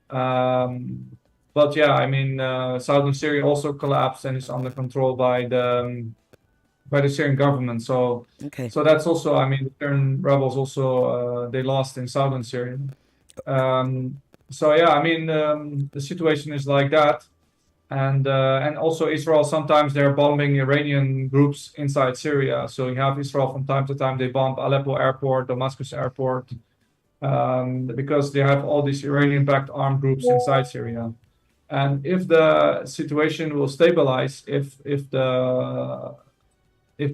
[SPEAKER 2] But yeah, I mean, southern Syria also collapsed and is under control by the Syrian government. So
[SPEAKER 1] Okay.
[SPEAKER 2] so that's also, I mean, the Syrian rebels also they lost in southern Syria. So yeah, I mean, the situation is like that, and also Israel, sometimes they're bombing Iranian groups inside Syria. So you have Israel from time to time, they bomb Aleppo airport, Damascus airport, because they have all these Iranian-backed armed groups inside Syria. And if the situation will stabilize, if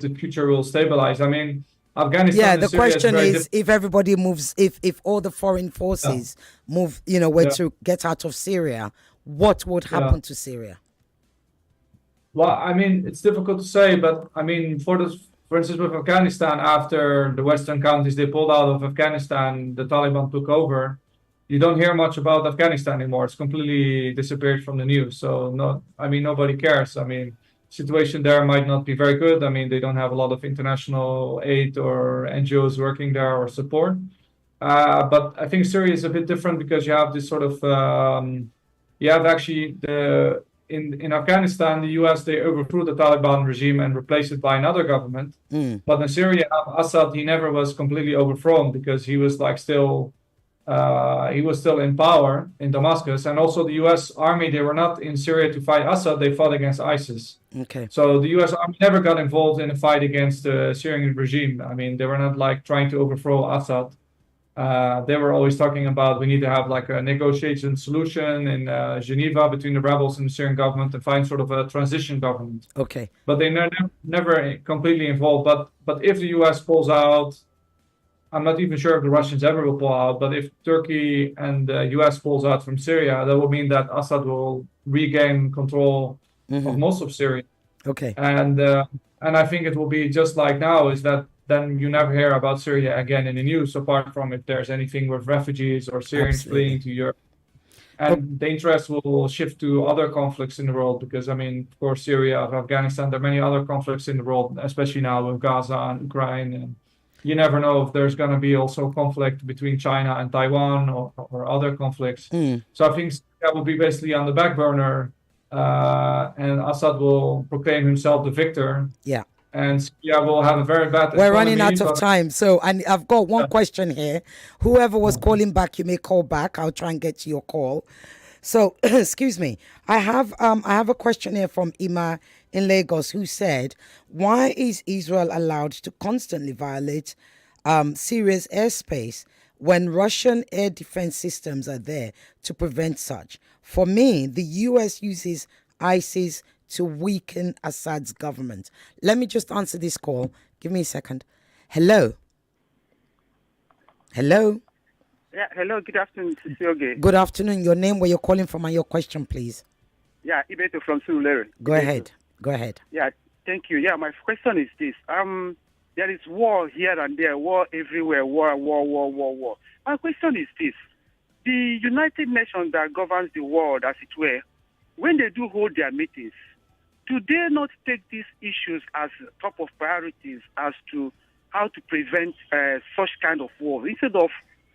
[SPEAKER 2] the future will stabilize. I mean, Afghanistan.
[SPEAKER 1] Yeah,
[SPEAKER 2] and
[SPEAKER 1] the
[SPEAKER 2] Syria
[SPEAKER 1] question
[SPEAKER 2] very
[SPEAKER 1] is if everybody moves, if all the foreign forces move, you know, were to get out of Syria, what would happen to Syria?
[SPEAKER 2] Well, I mean, it's difficult to say, but I mean, for instance, with Afghanistan, after the Western countries they pulled out of Afghanistan, the Taliban took over. You don't hear much about Afghanistan anymore. It's completely disappeared from the news. So nobody cares. I mean, situation there might not be very good. I mean, they don't have a lot of international aid or NGOs working there or support. But I think Syria is a bit different because you have this sort of, you have actually in Afghanistan, the US, they overthrew the Taliban regime and replaced it by another government. But in Syria, Assad, he never was completely overthrown because he was like still in power in Damascus. And also the US army, they were not in Syria to fight Assad, they fought against ISIS.
[SPEAKER 1] Okay.
[SPEAKER 2] So the US army never got involved in a fight against the Syrian regime. I mean, they were not like trying to overthrow Assad. They were always talking about we need to have like a negotiation solution in Geneva between the rebels and the Syrian government and find sort of a transition government.
[SPEAKER 1] Okay.
[SPEAKER 2] But they never completely involved. But if the US pulls out, I'm not even sure if the Russians ever will pull out, but if Turkey and the US pulls out from Syria, that will mean that Assad will regain control of most of Syria.
[SPEAKER 1] Okay.
[SPEAKER 2] And I think it will be just like now, is that then you never hear about Syria again in the news, apart from if there's anything with refugees or Syrians fleeing to Europe. And the interest will shift to other conflicts in the world because, I mean, of course, Syria, Afghanistan, there are many other conflicts in the world, especially now with Gaza and Ukraine. And you never know if there's going to be also conflict between China and Taiwan or other conflicts. So I think that will be basically on the back burner, and Assad will proclaim himself the victor.
[SPEAKER 1] Yeah.
[SPEAKER 2] And Syria will have a very bad.
[SPEAKER 1] We're running out of time, so I've got one question here. Whoever was calling back, you may call back. I'll try and get to your call. So, excuse me. I have a question here from Ima in Lagos who said, "Why is Israel allowed to constantly violate Syria's airspace when Russian air defense systems are there to prevent such? For me, the U.S. uses ISIS to weaken Assad's government." Let me just answer this call. Give me a second. Hello. Hello.
[SPEAKER 4] Yeah, hello. Good afternoon, Sisioge.
[SPEAKER 1] Good afternoon. Your name, where you're calling from, and your question, please.
[SPEAKER 4] Yeah, Ibeto from Surulere.
[SPEAKER 1] Go ahead. Go ahead.
[SPEAKER 4] Yeah, thank you. Yeah, my question is this. There is war here and there, war everywhere, war. My question is this. The United Nations that governs the world, as it were, when they do hold their meetings, do they not take these issues as top of priorities as to how to prevent such kind of war, instead of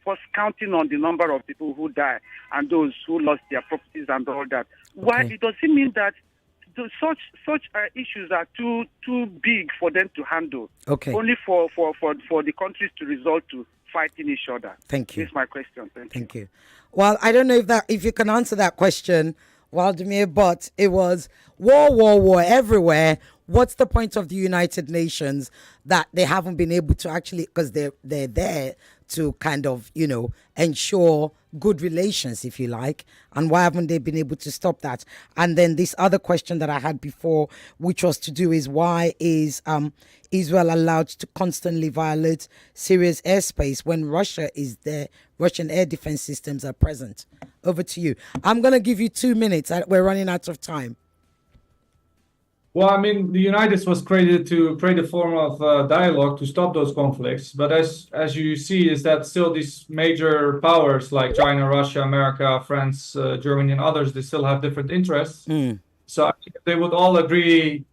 [SPEAKER 4] first counting on the number of people who die and those who lost their properties and all that? Why it doesn't mean that such issues are too big for them to handle?
[SPEAKER 1] Okay.
[SPEAKER 4] Only for the countries to resort to fighting each other.
[SPEAKER 1] Thank you.
[SPEAKER 4] That's my question. Thank you.
[SPEAKER 1] Well, I don't know if you can answer that question, Wladimir, but it was war everywhere. What's the point of the United Nations that they haven't been able to actually, because they're there to kind of, ensure good relations, if you like? And why haven't they been able to stop that? And then this other question that I had before, which was to do is why is Israel allowed to constantly violate Syria's airspace when Russia is there? Russian air defense systems are present. Over to you. I'm going to give you 2 minutes. We're running out of time.
[SPEAKER 2] Well, I mean, the United was created to create a form of dialogue to stop those conflicts. But as you see, is that still these major powers like China, Russia, America, France, Germany, and others, they still have different interests. So I think if they would all agree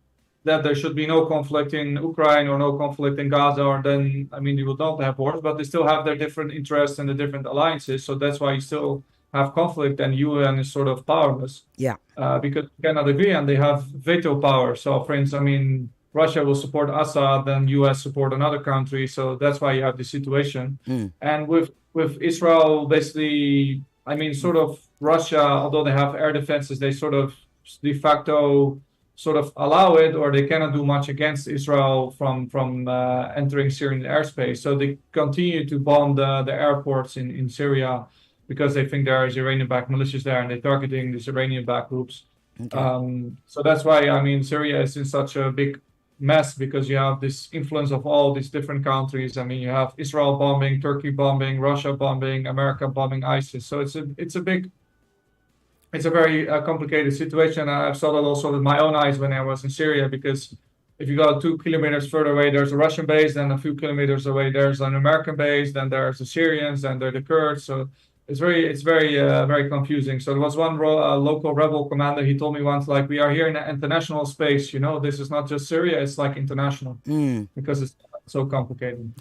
[SPEAKER 2] that there should be no conflict in Ukraine or no conflict in Gaza, or then, I mean, you would not have wars, but they still have their different interests and the different alliances. So that's why you still have conflict, and UN is sort of powerless.
[SPEAKER 1] Yeah.
[SPEAKER 2] Because they cannot agree, and they have veto power. So, for instance, I mean, Russia will support Assad, then US support another country. So that's why you have this situation. And with Israel, basically, I mean, sort of Russia, although they have air defenses, they sort of de facto sort of allow it, or they cannot do much against Israel from entering Syrian airspace. So they continue to bomb the airports in Syria, because they think there is Iranian-backed militias there, and they're targeting these Iranian-backed groups. Okay. So that's why, I mean, Syria is in such a big mess, because you have this influence of all these different countries. I mean, you have Israel bombing, Turkey bombing, Russia bombing, America bombing ISIS. So it's a very complicated situation. I saw that also with my own eyes when I was in Syria, because if you go 2 kilometers further away, there's a Russian base, then a few kilometers away, there's an American base, then there's the Syrians, then there are the Kurds. So it's very confusing. So there was one local rebel commander. He told me once, like, we are here in an international space. This is not just Syria; it's like international, because it's so complicated.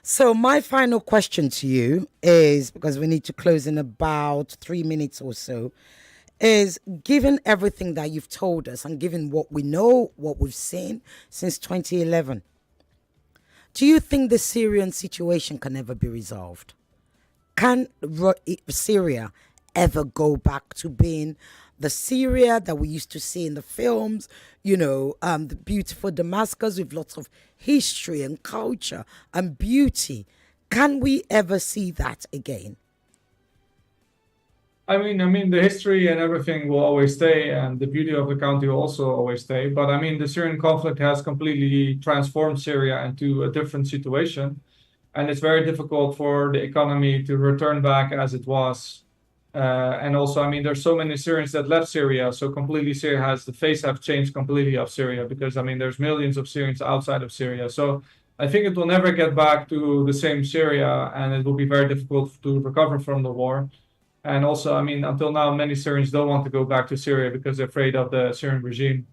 [SPEAKER 1] So my final question to you is, because we need to close in about 3 minutes or so, is, given everything that you've told us and given what we know, what we've seen since 2011, do you think the Syrian situation can ever be resolved? Can Syria ever go back to being the Syria that we used to see in the films, the beautiful Damascus with lots of history and culture and beauty? Can we ever see that again?
[SPEAKER 2] I mean, the history and everything will always stay, and the beauty of the country will also always stay. But I mean, the Syrian conflict has completely transformed Syria into a different situation. And it's very difficult for the economy to return back as it was. And also, I mean, there's so many Syrians that left Syria. So completely Syria the face have changed completely of Syria, because, I mean, there's millions of Syrians outside of Syria. So I think it will never get back to the same Syria, and it will be very difficult to recover from the war. And also, I mean, until now, many Syrians don't want to go back to Syria because they're afraid of the Syrian regime.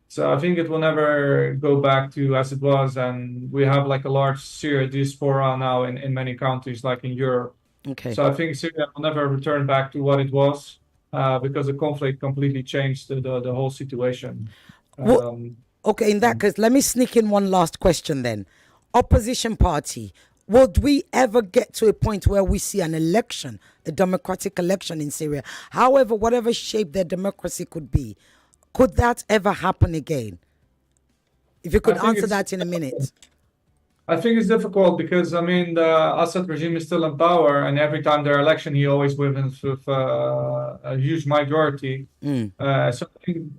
[SPEAKER 2] So I think it will never go back to as it was, and we have like a large Syria diaspora now in many countries, like in Europe.
[SPEAKER 1] Okay.
[SPEAKER 2] So I think Syria will never return back to what it was, because the conflict completely changed the whole situation.
[SPEAKER 1] Okay, in that case, let me sneak in one last question then. Opposition party, would we ever get to a point where we see an election, a democratic election in Syria? However, whatever shape their democracy could be, could that ever happen again? If you could answer that in a minute.
[SPEAKER 2] I think it's difficult because, I mean, the Assad regime is still in power, and every time there are election, he always wins with a huge majority. So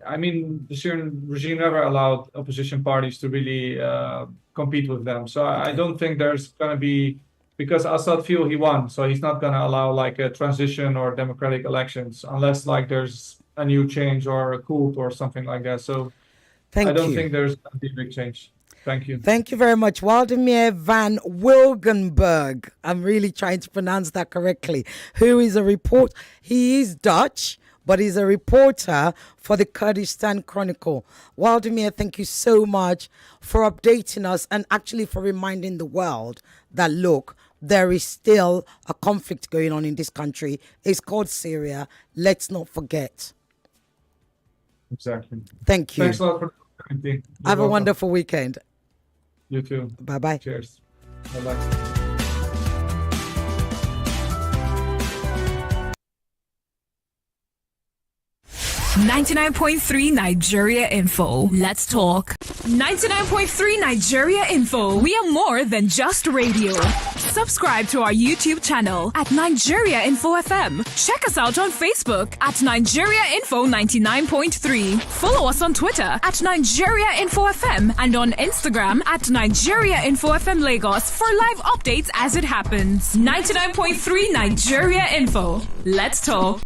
[SPEAKER 2] I mean, the Syrian regime never allowed opposition parties to really compete with them. So I don't think there's going to be, because Assad feel he won, so he's not going to allow like a transition or democratic elections unless like there's a new change or a coup or something like that. So I don't think there's going to be a big change. Thank you.
[SPEAKER 1] Thank you very much. Wladimir van Wilgenburg. I'm really trying to pronounce that correctly. Who is a reporter. He is Dutch, but he's a reporter for the Kurdistan Chronicle. Wladimir, thank you so much for updating us and actually for reminding the world that, look, there is still a conflict going on in this country. It's called Syria. Let's not forget.
[SPEAKER 2] Exactly.
[SPEAKER 1] Thank you.
[SPEAKER 2] Thanks a lot for the opportunity.
[SPEAKER 1] Have a wonderful weekend.
[SPEAKER 2] You too.
[SPEAKER 1] Bye-bye.
[SPEAKER 2] Cheers. Bye-bye.
[SPEAKER 5] 99.3 Nigeria Info. Let's talk. 99.3 Nigeria Info. We are more than just radio. Subscribe to our YouTube channel at Nigeria Info FM. Check us out on Facebook at Nigeria Info 99.3. Follow us on Twitter at Nigeria Info FM and on Instagram at Nigeria Info FM Lagos for live updates as it happens. 99.3 Nigeria Info. Let's talk.